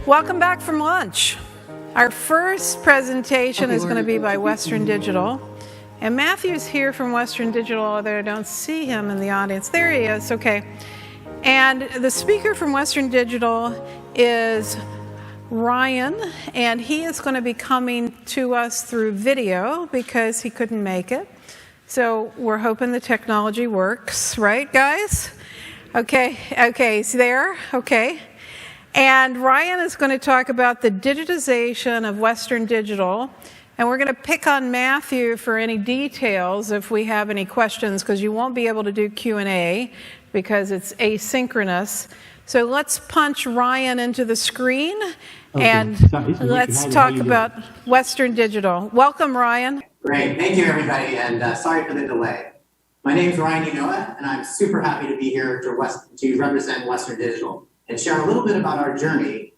Welcome back from lunch. Our first presentation is going to be by Western Digital. And Matthew's here from Western Digital, although I don't see him in the audience. There he is, okay. And the speaker from Western Digital is Ryan, and he is going to be coming to us through video because he couldn't make it. So we're hoping the technology works, right, guys? Okay, he's there, okay. And Ryan is going to talk about the digitization of Western Digital. And we're going to pick on Matthew for any details if we have any questions, because you won't be able to do Q&A because it's asynchronous. So let's punch Ryan into the screen, and let's talk about Western Digital. Welcome, Ryan. Great. Thank you, everybody, and sorry for the delay. My name is Ryan Inoyue, and I'm super happy to be here to represent Western Digital and share a little bit about our journey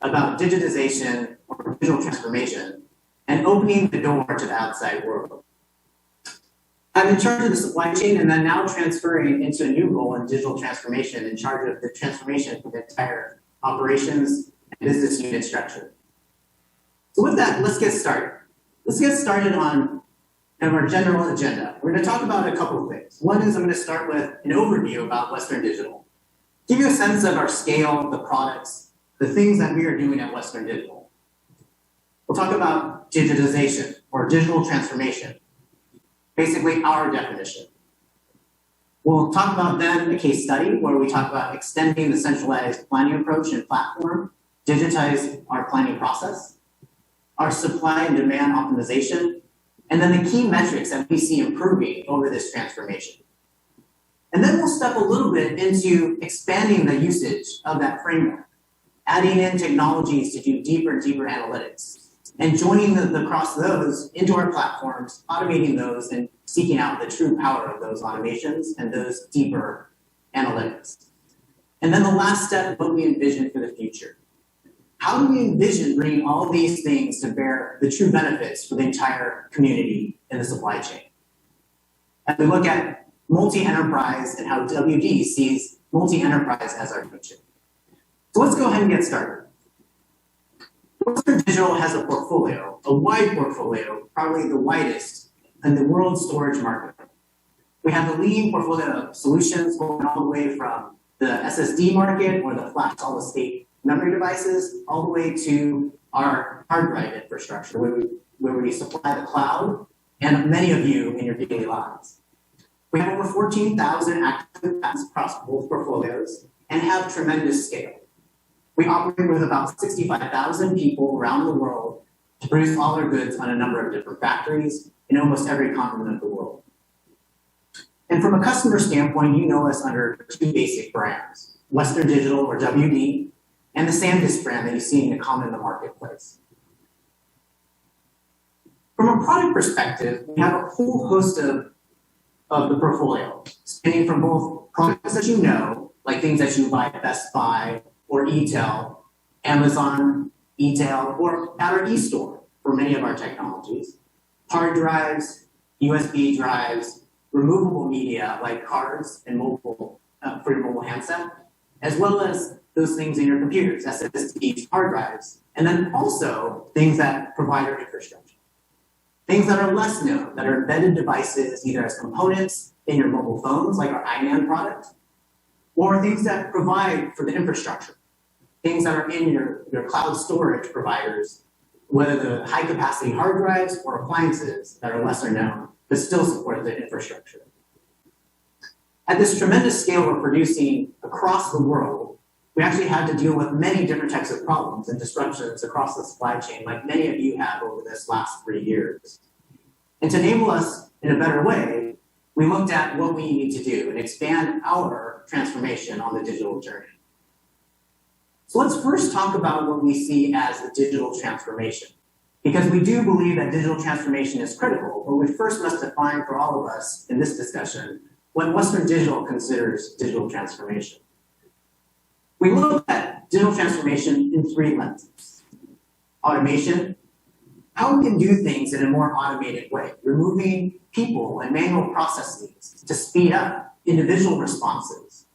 about digitization or digital transformation and opening the door to the outside world. I'm in charge of the supply chain and then now transferring into a new role in digital transformation, in charge of the transformation for the entire operations and business unit structure. So with that, let's get started. Let's get started on kind of our general agenda. We're going to talk about a couple of things. One is I'm going to start with an overview about Western Digital. Give you a sense of our scale, the products, the things that we are doing at Western Digital. We'll talk about digitization or digital transformation, basically our definition. We'll talk about then a case study where we talk about extending the centralized planning approach and platform, digitize our planning process, our supply and demand optimization, and then the key metrics that we see improving over this transformation. And then we'll step a little bit into expanding the usage of that framework, adding in technologies to do deeper and deeper analytics, and joining across those into our platforms, automating those, and seeking out the true power of those automations and those deeper analytics. And then the last step, what we envision for the future. How do we envision bringing all of these things to bear the true benefits for the entire community in the supply chain? As we look at multi-enterprise and how WD sees multi-enterprise as our future. So let's go ahead and get started. Western Digital has a portfolio, a wide portfolio, probably the widest in the world storage market. We have the leading portfolio of solutions going all the way from the SSD market or the flash solid state memory devices, all the way to our hard drive infrastructure, where we supply the cloud and many of you in your daily lives. We have over 14,000 active patents across both portfolios and have tremendous scale. We operate with about 65,000 people around the world to produce all our goods on a number of different factories in almost every continent of the world. And from a customer standpoint, you know us under two basic brands, Western Digital or WD, and the SanDisk brand that you see in common in the marketplace. From a product perspective, we have a whole host of the portfolio, spanning from both products that you know, like things that you buy at Best Buy or e-tail, Amazon, e-tail, or at our e-store for many of our technologies, hard drives, USB drives, removable media like cards and mobile for your mobile handset, as well as those things in your computers, SSDs, hard drives, and then also things that provide our infrastructure. Things that are less known, that are embedded devices, either as components in your mobile phones, like our iNAND product, or things that provide for the infrastructure. Things that are in your cloud storage providers, whether the high-capacity hard drives or appliances that are lesser known, but still support the infrastructure. At this tremendous scale we're producing across the world, we actually had to deal with many different types of problems and disruptions across the supply chain, like many of you have over this last 3 years. And to enable us in a better way, we looked at what we need to do and expand our transformation on the digital journey. So let's first talk about what we see as the digital transformation, because we do believe that digital transformation is critical, but we first must define for all of us in this discussion what Western Digital considers digital transformation. We look at digital transformation in three lenses. Automation, how we can do things in a more automated way, removing people and manual processes to speed up individual responses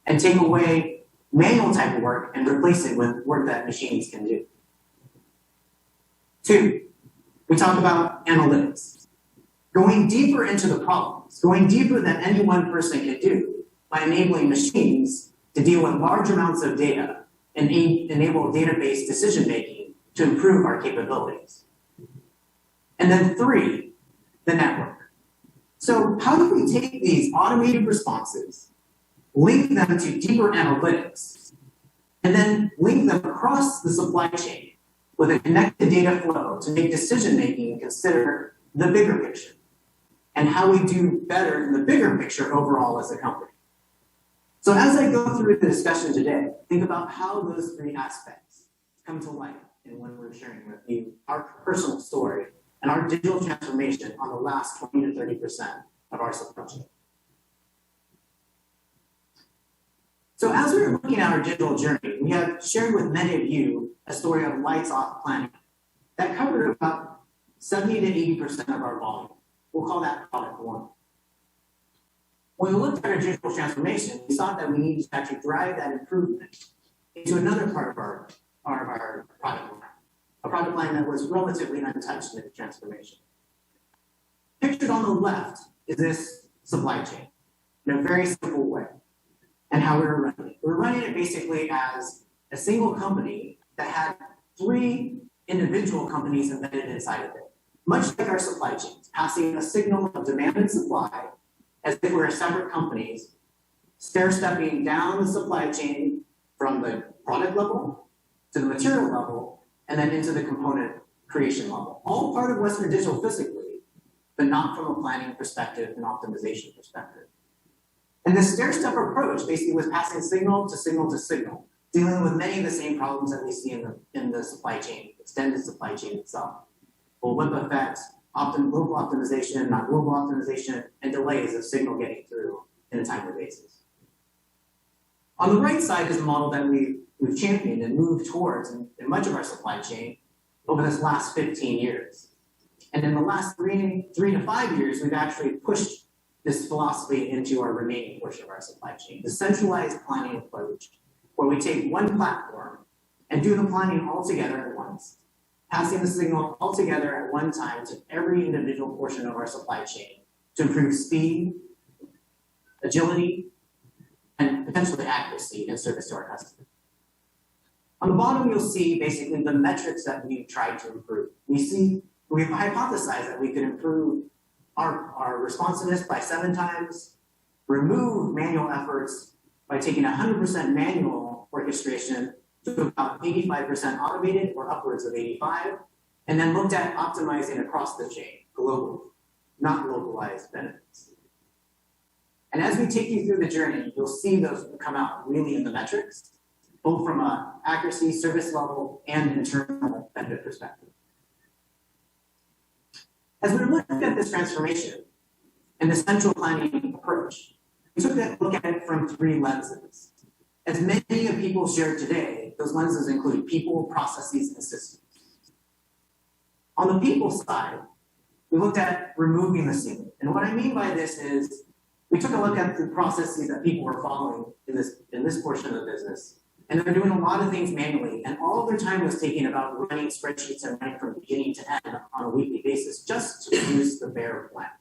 and take away manual type of work and replace it with work that machines can do. 2, we talk about analytics. Going deeper into the problems, going deeper than any one person can do by enabling machines to deal with large amounts of data and enable database decision-making to improve our capabilities. And then 3, the network. So how do we take these automated responses, link them to deeper analytics, and then link them across the supply chain with a connected data flow to make decision-making and consider the bigger picture and how we do better in the bigger picture overall as a company. So as I go through the discussion today, think about how those 3 aspects come to life in when we're sharing with you our personal story and our digital transformation on the last 20 to 30% of our supply chain. So as we were looking at our digital journey, we have shared with many of you a story of lights off planning that covered about 70 to 80% of our volume. We'll call that product 1. When we looked at our digital transformation, we saw that we needed to actually drive that improvement into another part of our product line, a product line that was relatively untouched in its transformation. Pictured on the left is this supply chain in a very simple way and how we were running it. We were running it basically as a single company that had 3 individual companies embedded inside of it, much like our supply chains, passing a signal of demand and supply as if we're separate companies, stair-stepping down the supply chain from the product level to the material level, and then into the component creation level. All part of Western Digital physically, but not from a planning perspective and optimization perspective. And this stair-step approach basically was passing signal to signal to signal, dealing with many of the same problems that we see in the supply chain, extended supply chain itself. Bullwhip effects, local optimization, not global optimization, and delays of signal getting through in a timely basis. On the right side is a model that we've championed and moved towards in much of our supply chain over this last 15 years. And in the last 3 to 5 years, we've actually pushed this philosophy into our remaining portion of our supply chain, the centralized planning approach, where we take one platform and do the planning all together at once, passing the signal all together at one time to every individual portion of our supply chain to improve speed, agility, and potentially accuracy and service to our customers. On the bottom, you'll see basically the metrics that we've tried to improve. We've hypothesized that we could improve our responsiveness by 7 times, remove manual efforts by taking 100% manual orchestration to about 85% automated or upwards of 85, and then looked at optimizing across the chain globally, not localized benefits. And as we take you through the journey, you'll see those come out really in the metrics, both from an accuracy, service level, and internal benefit perspective. As we look at this transformation and the central planning approach, we took a look at it from 3 lenses. As many of people shared today, those lenses include people, processes, and systems. On the people side, we looked at removing the ceiling. And what I mean by this is we took a look at the processes that people were following in this portion of the business. And they're doing a lot of things manually, and all of their time was taken about running spreadsheets and running from beginning to end on a weekly basis just to produce the bare plan.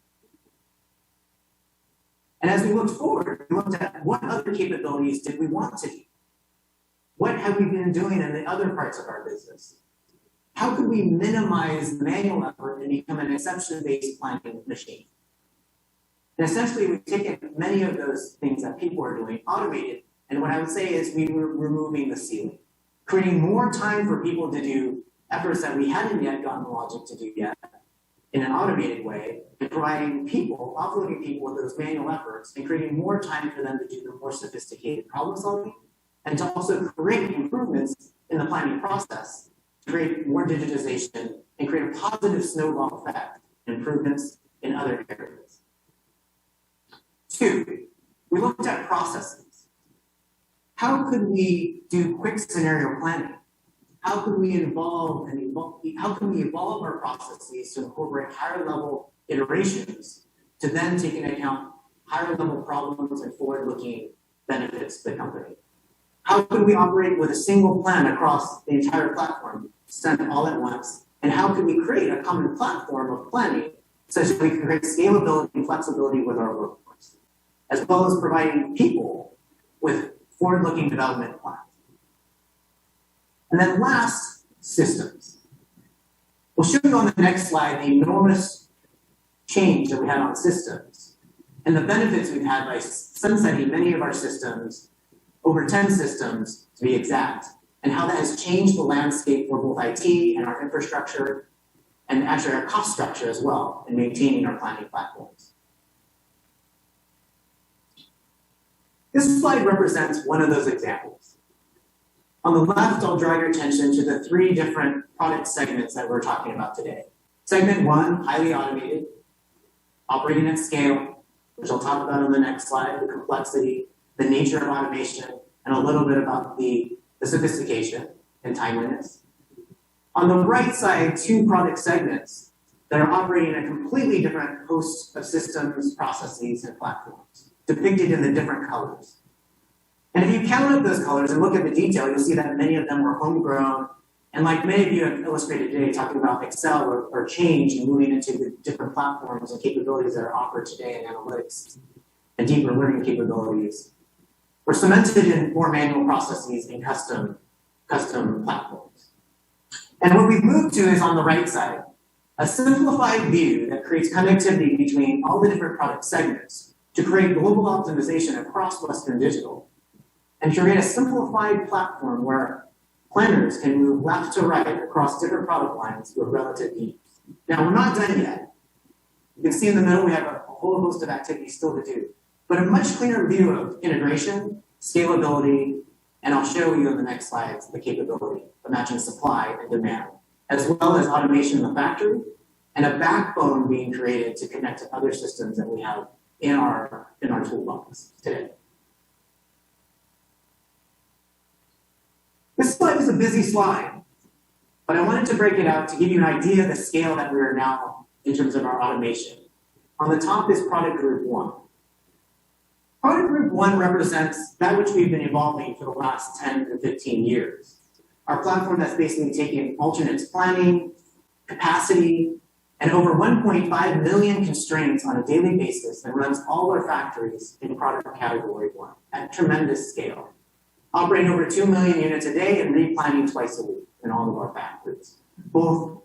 And as we looked forward, we looked at what other capabilities did we want to do? What have we been doing in the other parts of our business? How could we minimize the manual effort and become an exception-based planning machine? And essentially, we've taken many of those things that people are doing, automated, and what I would say is we were removing the ceiling, creating more time for people to do efforts that we hadn't yet gotten logic to do yet in an automated way, and providing people, offloading people with those manual efforts, and creating more time for them to do the more sophisticated problem solving, and to also create improvements in the planning process, to create more digitization, and create a positive snowball effect, improvements in other areas. 2, we looked at processes. How could we do quick scenario planning? How could we evolve our processes to incorporate higher level iterations to then take into account higher level problems and forward-looking benefits to the company? How can we operate with a single plan across the entire platform, send all at once? And how can we create a common platform of planning such that we can create scalability and flexibility with our workforce, as well as providing people with forward-looking development plans? And then last, systems. We'll show you on the next slide the enormous change that we had on systems and the benefits we've had by sunsetting many of our systems, over 10 systems to be exact, and how that has changed the landscape for both IT and our infrastructure, and actually our cost structure as well in maintaining our planning platforms. This slide represents one of those examples. On the left, I'll draw your attention to the 3 different product segments that we're talking about today. Segment 1, highly automated, operating at scale, which I'll talk about on the next slide, the complexity, the nature of automation, and a little bit about the sophistication and timeliness. On the right side, 2 product segments that are operating a completely different host of systems, processes, and platforms, depicted in the different colors. And if you count up those colors and look at the detail, you'll see that many of them were homegrown. And like many of you have illustrated today, talking about Excel or change and moving into the different platforms and capabilities that are offered today in analytics and deeper learning capabilities, were cemented in more manual processes and custom platforms. And what we've moved to is on the right side, a simplified view that creates connectivity between all the different product segments to create global optimization across Western Digital, and create a simplified platform where planners can move left to right across different product lines with relative ease. Now, we're not done yet. You can see in the middle we have a whole host of activities still to do, but a much clearer view of integration, scalability, and I'll show you in the next slides the capability of matching supply and demand, as well as automation in the factory and a backbone being created to connect to other systems that we have in our toolbox today. This slide is a busy slide, but I wanted to break it out to give you an idea of the scale that we are now in terms of our automation. On the top is Product Group 1. Product Group 1 represents that which we've been evolving for the last 10 to 15 years. Our platform that's basically taken alternates planning, capacity, and over 1.5 million constraints on a daily basis and runs all our factories in product category 1 at tremendous scale, operating over 2 million units a day and replanning twice a week in all of our factories. Both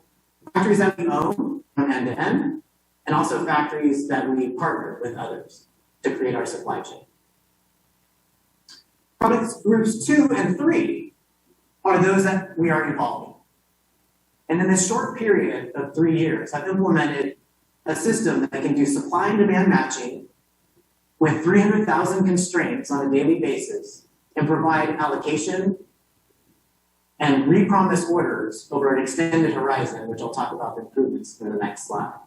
factories that we own from end to end, and also factories that we partner with others to create our supply chain. Product groups 2 and 3 are those that we are evolving. And in this short period of 3 years, I've implemented a system that can do supply and demand matching with 300,000 constraints on a daily basis and provide allocation and repromise orders over an extended horizon, which I'll talk about the improvements in the next slide.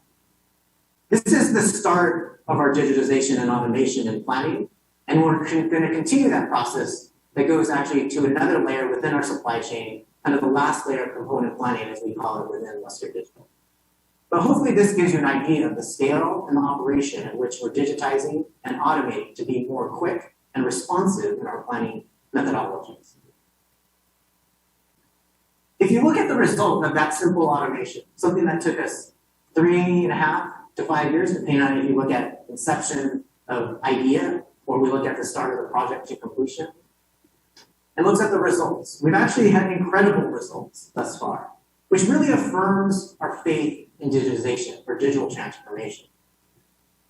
This is the start of our digitization and automation and planning, and we're going to continue that process that goes actually to another layer within our supply chain, kind of the last layer of component planning, as we call it within Western Digital. But hopefully this gives you an idea of the scale and the operation at which we're digitizing and automating to be more quick and responsive in our planning methodologies. If you look at the result of that simple automation, something that took us 3.5 to 5 years, depending on if you look at inception of idea or we look at the start of the project to completion, and looks at the results. We've actually had incredible results thus far, which really affirms our faith in digitization or digital transformation.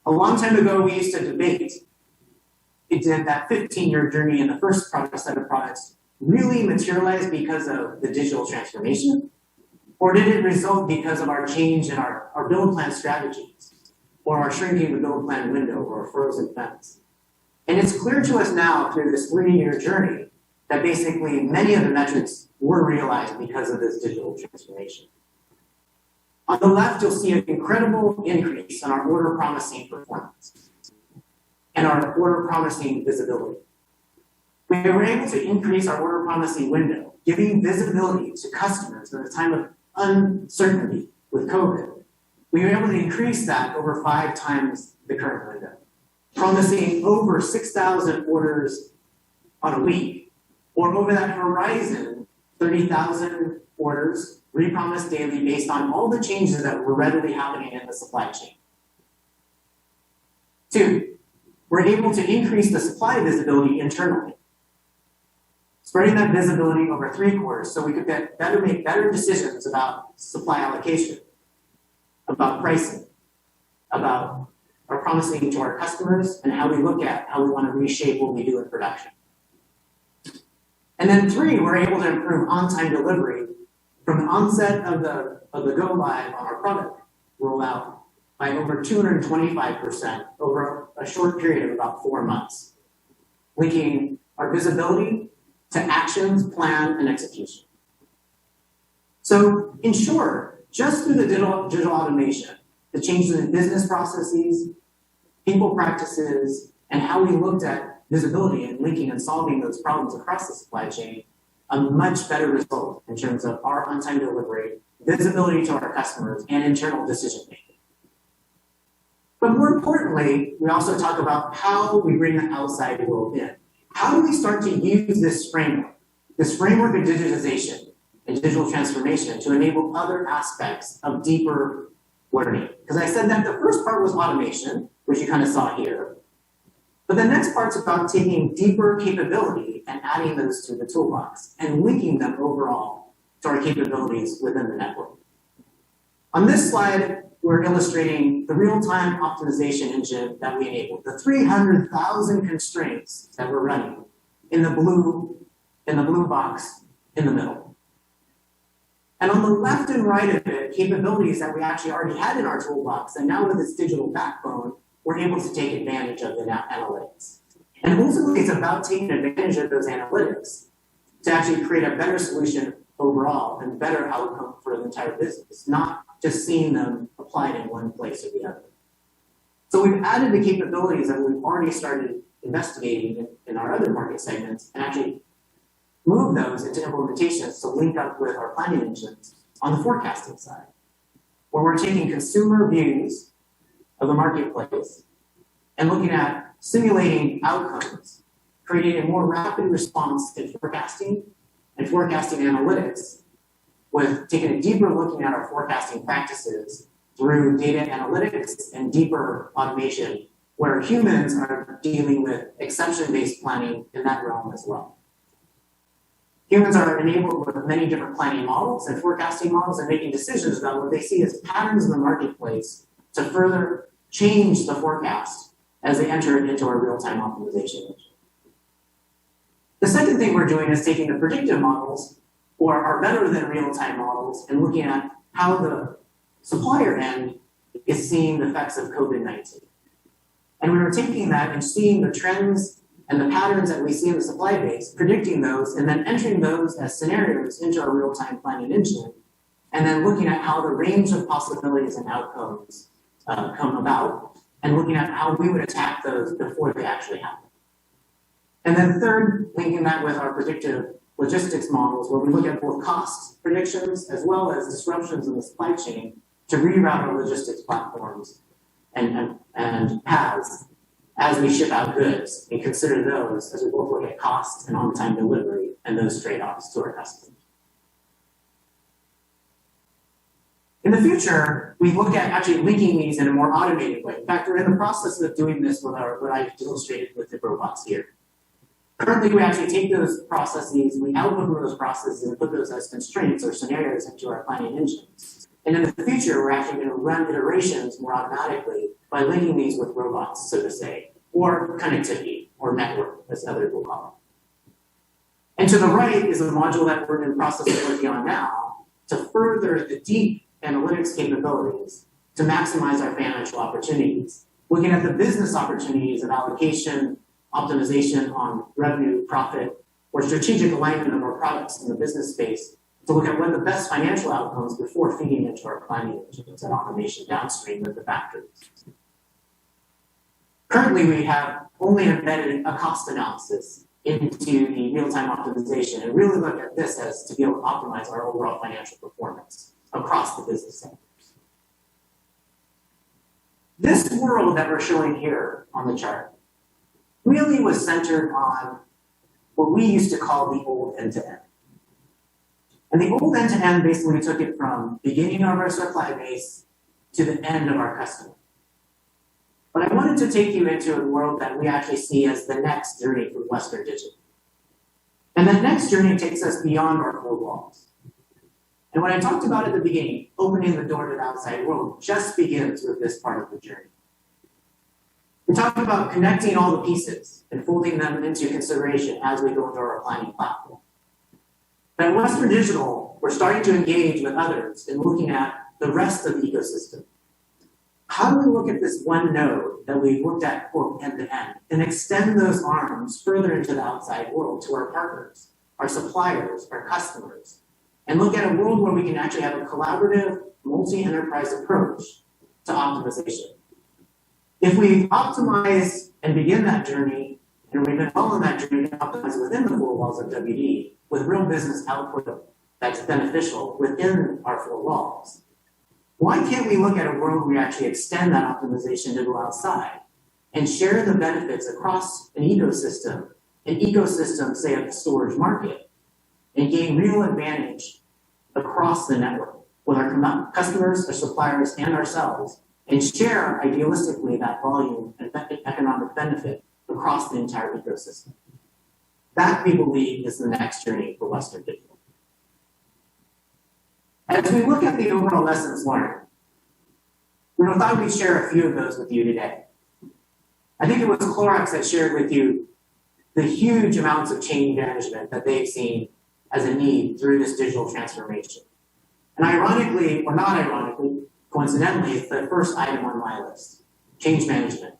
A long time ago, we used to debate, did that 15-year journey in the first product set of products really materialize because of the digital transformation? Or did it result because of our change in our build plan strategies, or our shrinking the build plan window, or frozen fence? And it's clear to us now through this 3-year journey that basically many of the metrics were realized because of this digital transformation. On the left, you'll see an incredible increase in our order promising performance and our order promising visibility. We were able to increase our order promising window, giving visibility to customers at a time of uncertainty with COVID. We were able to increase that over 5 times the current window, promising over 6,000 orders on a week Or over that horizon, 30,000 orders repromised daily based on all the changes that were readily happening in the supply chain. 2, we're able to increase the supply visibility internally, spreading that visibility over 3 quarters so we could make better decisions about supply allocation, about pricing, about our promising to our customers, and how we look at how we want to reshape what we do in production. And then 3, we're able to improve on-time delivery from the onset of the go live on our product rollout by over 225% over a short period of about 4 months, linking our visibility to actions, plan, and execution. So in short, just through the digital automation, the changes in business processes, people practices, and how we looked at visibility and linking and solving those problems across the supply chain, a much better result in terms of our on-time delivery, visibility to our customers, and internal decision-making. But more importantly, we also talk about how we bring the outside world in. How do we start to use this framework of digitization and digital transformation to enable other aspects of deeper learning? Because I said that the first part was automation, which you kind of saw here. But the next part's about taking deeper capability and adding those to the toolbox and linking them overall to our capabilities within the network. On this slide, we're illustrating the real-time optimization engine that we enabled, the 300,000 constraints that we're running in the blue box in the middle. And on the left and right of it, capabilities that we actually already had in our toolbox, and now with this digital backbone, we're able to take advantage of the analytics. And ultimately, it's about taking advantage of those analytics to actually create a better solution overall and better outcome for the entire business, not just seeing them applied in one place or the other. So we've added the capabilities that we've already started investigating in our other market segments and actually move those into implementations to link up with our planning engines on the forecasting side, where we're taking consumer views of the marketplace and looking at simulating outcomes, creating a more rapid response in forecasting and forecasting analytics, with taking a deeper looking at our forecasting practices through data analytics and deeper automation, where humans are dealing with exception-based planning in that realm as well. Humans are enabled with many different planning models and forecasting models and making decisions about what they see as patterns in the marketplace to further change the forecast as they enter it into our real-time optimization engine. The second thing we're doing is taking the predictive models, or our better than real-time models, and looking at how the supplier end is seeing the effects of COVID-19. And we were taking that and seeing the trends and the patterns that we see in the supply base, predicting those, and then entering those as scenarios into our real-time planning engine, and then looking at how the range of possibilities and outcomes come about, and looking at how we would attack those before they actually happen. And then third, linking that with our predictive logistics models, where we look at both cost predictions as well as disruptions in the supply chain to reroute our logistics platforms and paths as we ship out goods, and consider those as we both look at cost and on-time delivery and those trade-offs to our customers. In the future, we look at actually linking these in a more automated way. In fact, we're in the process of doing this with what I illustrated with the robots here. Currently, we actually take those processes, we output those processes and put those as constraints or scenarios into our planning engines. And in the future, we're actually going to run iterations more automatically by linking these with robots, so to say, or connectivity, or network, as others will call it. And to the right is a module that we're in the process of working on now to further the deep analytics capabilities to maximize our financial opportunities, looking at the business opportunities of allocation, optimization on revenue, profit, or strategic alignment of our products in the business space to look at what are the best financial outcomes before feeding into our planning engines and automation downstream with the factories. Currently, we have only embedded a cost analysis into the real-time optimization and really look at this as to be able to optimize our overall financial performance across the business sectors. This world that we're showing here on the chart really was centered on what we used to call the old end-to-end. And the old end-to-end basically took it from beginning of our supply base to the end of our customer. But I wanted to take you into a world that we actually see as the next journey for Western Digital. And that next journey takes us beyond our four walls. And what I talked about at the beginning, opening the door to the outside world, just begins with this part of the journey. We talked about connecting all the pieces and folding them into consideration as we go through our planning platform. But at Western Digital, we're starting to engage with others in looking at the rest of the ecosystem. How do we look at this one node that we've looked at, quote, end to end, and extend those arms further into the outside world to our partners, our suppliers, our customers, and look at a world where we can actually have a collaborative, multi-enterprise approach to optimization. If we optimize and begin that journey, and we've been following that journey to optimize within the four walls of WD, with real business output that's beneficial within our four walls, why can't we look at a world where we actually extend that optimization to go outside and share the benefits across an ecosystem, say, of the storage market, and gain real advantage across the network with our customers, our suppliers, and ourselves, and share idealistically that volume and economic benefit across the entire ecosystem? That, we believe, is the next journey for Western Digital. As we look at the overall lessons learned, we thought we'd share a few of those with you today. I think it was Clorox that shared with you the huge amounts of change management that they've seen as a need through this digital transformation. And ironically, or not ironically, coincidentally, it's the first item on my list, change management.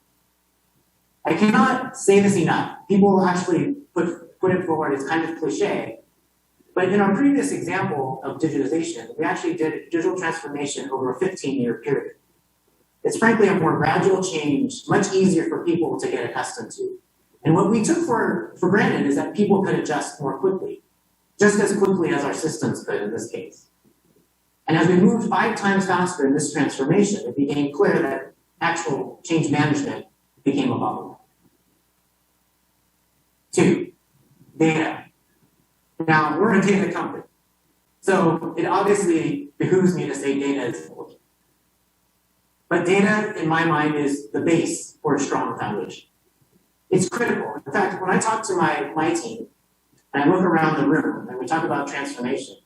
I cannot say this enough. People actually put it forward as kind of cliche. But in our previous example of digitization, we actually did digital transformation over a 15-year period. It's frankly a more gradual change, much easier for people to get accustomed to. And what we took for granted is that people could adjust more quickly, just as quickly as our systems could in this case. And as we moved 5 times faster in this transformation, it became clear that actual change management became a bottleneck. 2, data. Now, we're a data company, so it obviously behooves me to say data is important. But data, in my mind, is the base for a strong foundation. It's critical. In fact, when I talk to my team, and I look around the room, and we talk about transformation,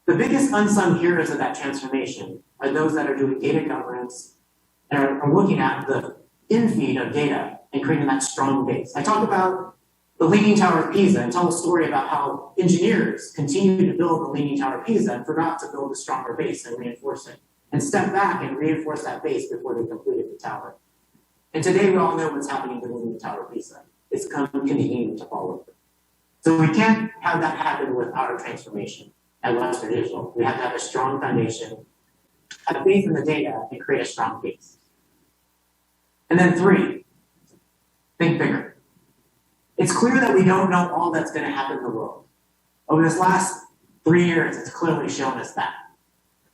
the biggest unsung heroes of that transformation are those that are doing data governance and are looking at the infeed of data and creating that strong base. I talk about the Leaning Tower of Pisa and tell a story about how engineers continued to build the Leaning Tower of Pisa and forgot to build a stronger base and reinforce it, and step back and reinforce that base before they completed the tower. And today we all know what's happening to the Leaning Tower of Pisa. It's continuing to fall over. So we can't have that happen with our transformation at Western Digital. We have to have a strong foundation, have faith in the data, and create a strong base. And then 3, think bigger. It's clear that we don't know all that's going to happen in the world. Over this last 3 years, it's clearly shown us that.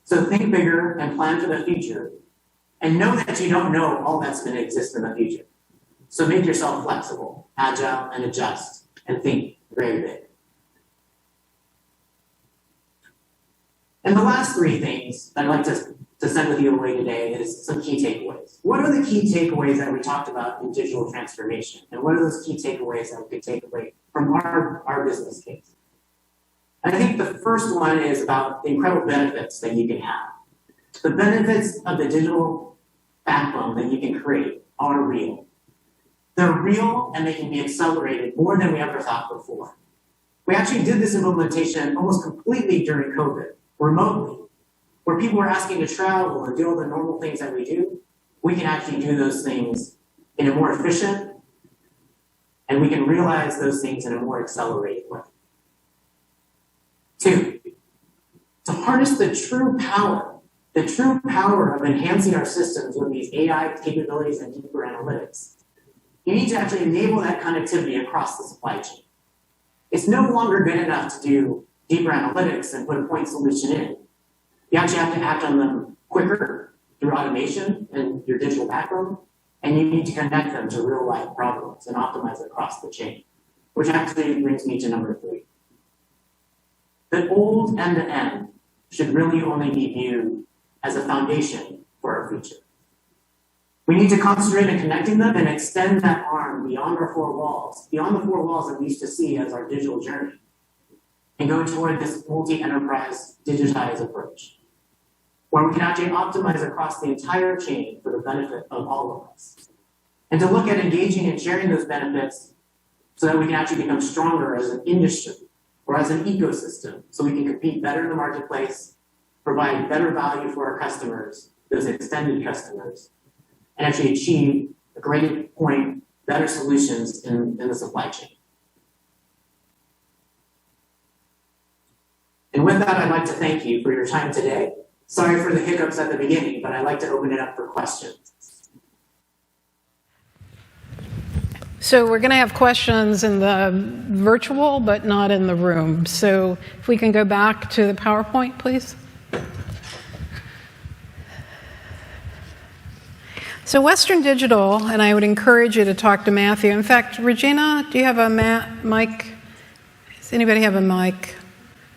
So think bigger and plan for the future, and know that you don't know all that's going to exist in the future. So make yourself flexible, agile, and adjust, and think very big. And the last 3 things that I'd like to send with you away today is some key takeaways. What are the key takeaways that we talked about in digital transformation? And what are those key takeaways that we could take away from our business case? And I think the first one is about the incredible benefits that you can have. The benefits of the digital backbone that you can create are real. They're real and they can be accelerated more than we ever thought before. We actually did this implementation almost completely during COVID, remotely, where people were asking to travel and do all the normal things that we do. We can actually do those things in a more efficient, and we can realize those things in a more accelerated way. 2, to harness the true power of enhancing our systems with these AI capabilities and deeper analytics, you need to actually enable that connectivity across the supply chain. It's no longer good enough to do deeper analytics and put a point solution in. You actually have to act on them quicker through automation and your digital backbone, and you need to connect them to real-life problems and optimize across the chain. which actually brings me to number 3. The old end-to-end should really only be viewed as a foundation for our future. We need to concentrate on connecting them and extend that arm beyond our 4 walls, beyond the 4 walls that we used to see as our digital journey, and go toward this multi-enterprise digitized approach, where we can actually optimize across the entire chain for the benefit of all of us. And to look at engaging and sharing those benefits so that we can actually become stronger as an industry or as an ecosystem, so we can compete better in the marketplace, provide better value for our customers, those extended customers, and actually achieve a greater point, better solutions in the supply chain. And with that, I'd like to thank you for your time today. Sorry for the hiccups at the beginning, but I'd like to open it up for questions. So we're going to have questions in the virtual, but not in the room. So if we can go back to the PowerPoint, please. So Western Digital, and I would encourage you to talk to Matthew. In fact, Regina, do you have a mic? Does anybody have a mic?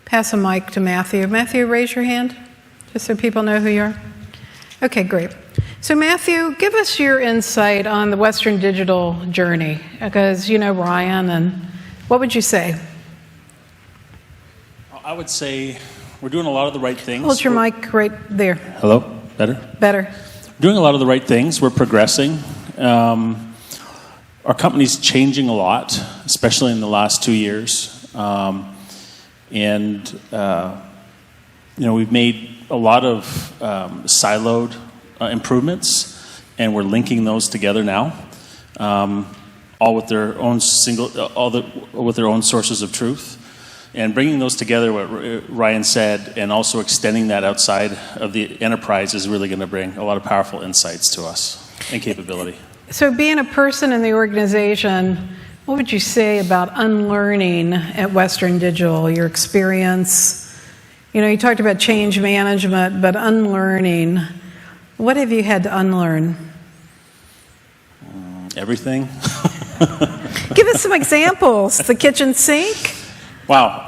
Pass a mic to Matthew. Matthew, raise your hand, just so people know who you are. Okay, great. So Matthew, give us your insight on the Western Digital journey, because you know Ryan, and what would you say? I would say we're doing a lot of the right things. Hold your mic right there. Hello? Better? Better. Doing a lot of the right things. We're progressing. Our company's changing a lot, especially in the last 2 years. We've made a lot of siloed improvements, and we're linking those together now, all with their own with their own sources of truth, and bringing those together. What Ryan said, and also extending that outside of the enterprise is really going to bring a lot of powerful insights to us and capability. So, being a person in the organization, what would you say about unlearning at Western Digital? Your experience, you talked about change management, but unlearning. What have you had to unlearn? Everything. Give us some examples. The kitchen sink? Wow.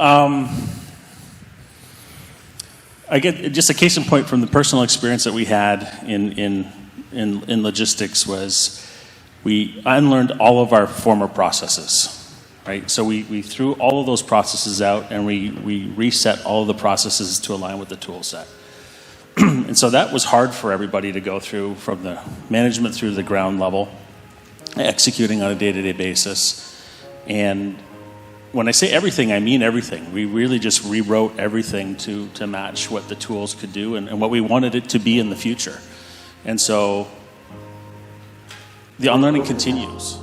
I get just a case in point from the personal experience that we had in logistics was we unlearned all of our former processes, right? So we threw all of those processes out, and we reset all of the processes to align with the tool set. And so that was hard for everybody to go through, from the management through the ground level, executing on a day-to-day basis. And when I say everything, I mean everything. We really just rewrote everything to match what the tools could do and what we wanted it to be in the future. And so the unlearning continues.